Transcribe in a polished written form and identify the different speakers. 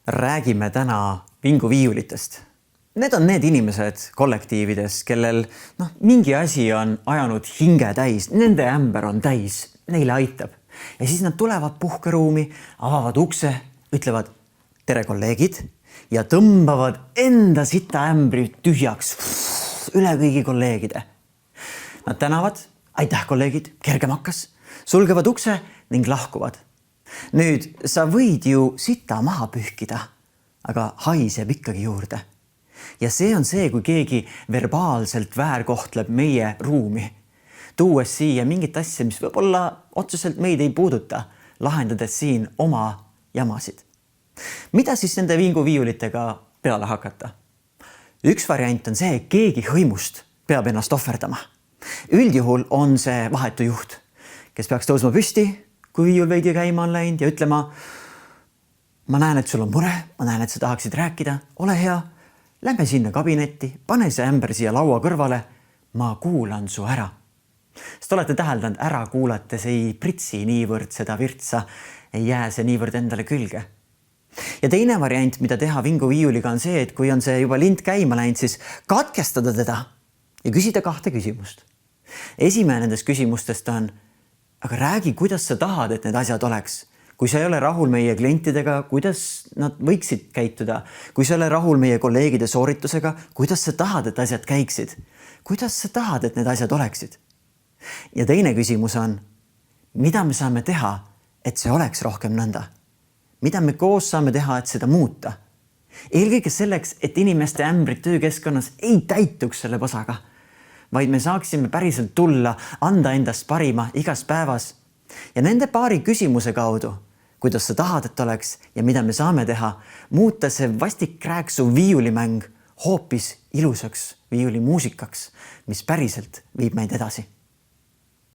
Speaker 1: Räägime täna vinguviiulitest. Need on need inimesed kollektiivides, kellel mingi asi on ajanud hinge täis, nende ämber on täis, neile aitab. Ja siis nad tulevad puhkeruumi, avavad ukse, ütlevad tere kolleegid ja tõmbavad enda sita ämbri tühjaks üle kõigi kolleegide. Nad tänavad, aitäh kolleegid, kergem hakkas, sulgevad ukse ning lahkuvad. Nüüd sa võid ju sita maha pühkida, aga haiseb ikkagi juurde. Ja see on see, kui keegi verbaalselt väärkohtleb meie ruumi, tuues siia mingit asja, mis võib-olla otseselt meid ei puuduta, lahendades siin oma jamasid. Mida siis nende vinguviiulitega peale hakata? Üks variant on see, keegi hõimust peab ennast ohverdama. Üldjuhul on see vahetu juht, kes peaks tõusma püsti, kui viiul veidi käima on läinud ja ütlema, ma näen, et sul on mure, ma näen, et sa tahaksid rääkida, ole hea, lähme sinna kabinetti, pane see ämber siia laua kõrvale, ma kuulan su ära. Sest olete täheldanud, ära kuulates ei pritsi niivõrd seda virtsa, ei jää see niivõrd endale külge. Ja teine variant, mida teha vinguviiuliga on see, et kui on see juba lint käima läinud, siis katkestada teda ja küsida 2 küsimust. Esimene nendest küsimustest on, aga räägi, kuidas sa tahad, et need asjad oleks. Kui sa ei ole rahul meie klientidega, kuidas nad võiksid käituda? Kui sa ei ole rahul meie kolleegide sooritusega, kuidas sa tahad, et asjad käiksid? Kuidas sa tahad, et need asjad oleksid? Ja teine küsimus on, mida me saame teha, et see oleks rohkem nõnda? Mida me koos saame teha, et seda muuta? Eelkõige selleks, et inimeste ämbrid töökeskkonnas ei täituks selle pasaga, vaid me saaksime päriselt tulla, anda endast parima igas päevas. Ja nende paari küsimuse kaudu, kuidas sa tahad, et oleks ja mida me saame teha, muuta see vastik rääksu viiulimäng hoopis ilusaks viiulimuusikaks, mis päriselt viib meid edasi.